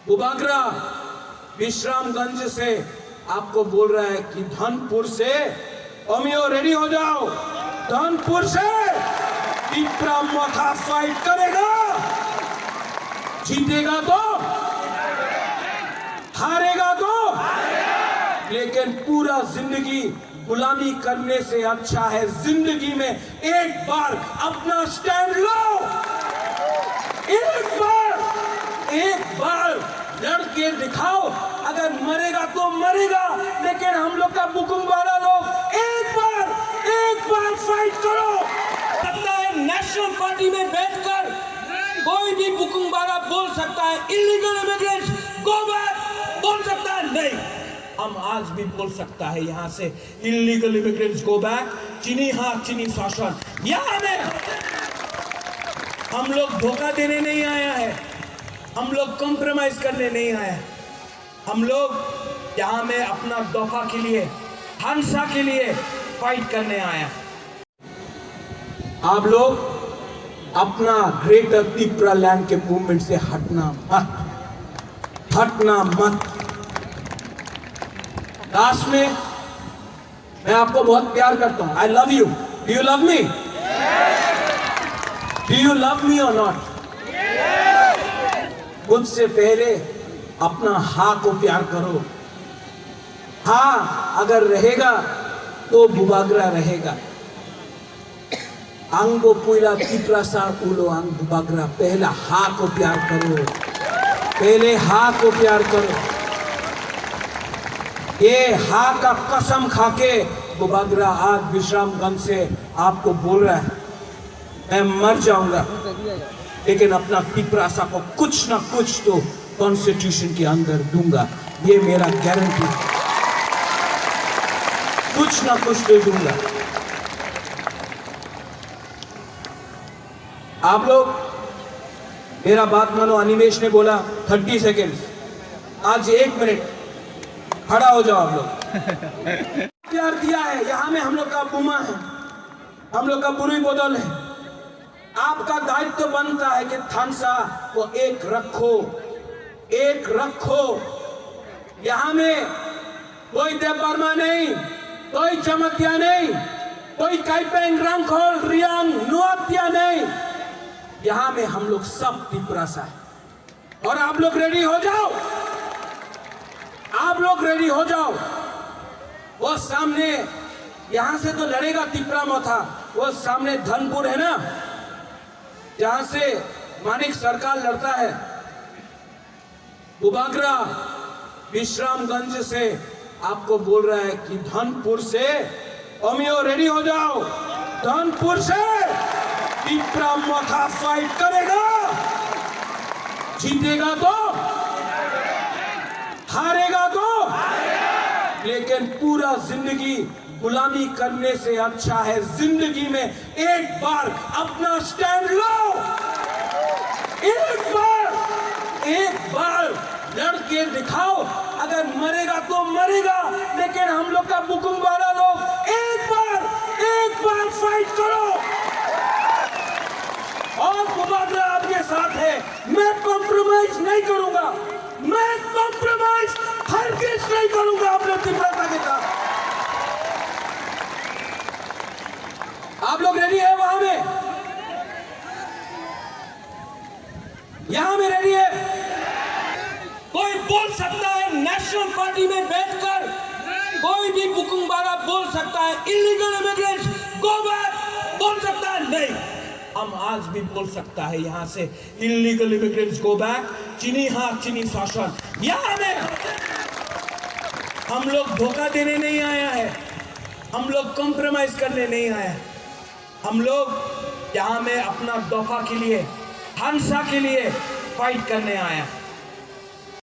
बुबागरा विश्रामगंज से आपको बोल रहा है कि धनपुर से ओमियो रेडी हो जाओ। धनपुर से टिपरा मथा फाइट करेगा, जीतेगा तो हारेगा तो, लेकिन पूरा जिंदगी गुलामी करने से अच्छा है जिंदगी में एक बार अपना स्टैंड लो। एक बार लड़के दिखाओ, अगर मरेगा तो मरेगा, लेकिन हम लोग का बुकुम वाला लोग एक बार फाइट करो। सकता है नेशनल पार्टी में बैठकर कोई भी बुकुम वाला बोल सकता है इलीगल इमिग्रेंट्स गो बैक, बोल सकता है नहीं, हम आज भी बोल सकता है यहाँ से इलीगल इमिग्रेंट्स गो बैक। चीनी हाथ चीनी शासन, यहाँ में हम लोग धोखा देने नहीं आया है, हम लोग कॉम्प्रोमाइज करने नहीं आए, हम लोग यहाँ में अपना दफा के लिए, हंसा के लिए फाइट करने आया। आप लोग अपना ग्रेटर त्रिपुरा लैंड के मूवमेंट से हटना मत। लास्ट में मैं आपको बहुत प्यार करता हूं। I love you. Do you love me? Do you love me और नॉट? मुझसे पहले अपना हाँ को प्यार करो। हाँ अगर रहेगा तो बुबागरा रहेगा। अंगो पुइला त्रिपुरा सार उलो अंग बुबागरा। पहला हाँ को प्यार करो, पहले हाँ को प्यार करो। ये हाँ का कसम खाके बुबागरा आज विश्रामगंज से आपको बोल रहा है, मैं मर जाऊंगा लेकिन अपना त्रिपुरासा को कुछ ना कुछ तो कॉन्स्टिट्यूशन के अंदर दूंगा। ये मेरा गारंटी, कुछ ना कुछ तो दूंगा। आप लोग मेरा बात मानो। अनिमेश ने बोला 30 सेकेंड्स, आज 1 मिनट खड़ा हो जाओ। आप लोग प्यार दिया है, यहाँ में हम लोग का बुमा है, हम लोग का बुरी बदल है। आपका दायित्व तो बनता है कि थानसा को एक रखो। यहाँ में कोई देव वर्मा नहीं, कोई चमत्या नहीं, कोई काइपेंग रंगखोल रियांग नुआत्या नहीं। यहाँ में हम लोग सब त्रिपुरासा है। और आप लोग रेडी हो जाओ, आप लोग रेडी हो जाओ। वो सामने यहां से तो लड़ेगा त्रिपुरा मथा, वो सामने धनपुर है ना, जहां से मानिक सरकार लड़ता है। बुबागरा विश्रामगंज से आपको बोल रहा है कि धनपुर से ओमियो रेडी हो जाओ। धनपुर से त्रिपुरा मथा फाइट करेगा, जीतेगा तो हारेगा तो, लेकिन पूरा जिंदगी गुलामी करने से अच्छा है जिंदगी में एक बार अपना स्टैंड लो। एक बार लड़के दिखाओ, अगर मरेगा तो मरेगा, लेकिन हम लोग का बुकुम वाला लोग एक बार फाइट करो। और बुबागरा आपके साथ है, मैं कॉम्प्रोमाइज नहीं करूंगा, मैं कॉम्प्रोमाइज हरगिज़ नहीं करूंगा अपने त्रिपुरा के साथ। आप लोग रेडी है? वहां में, यहां में रेडी है? कोई बोल सकता है नेशनल पार्टी में बैठकर कोई भी बुकुम वाला बोल सकता है इलीगल इमिग्रेंट्स गो बैक, बोल सकता है नहीं, हम आज भी बोल सकता है यहाँ से इलीगल इमिग्रेंट्स गो बैक। चीनी हाथ चीनी शासन, यहाँ में हम लोग धोखा देने नहीं आया है, हम लोग कॉम्प्रोमाइज करने नहीं आया, हम लोग यहाँ में अपना दफा के लिए, हंसा के लिए फाइट करने आया।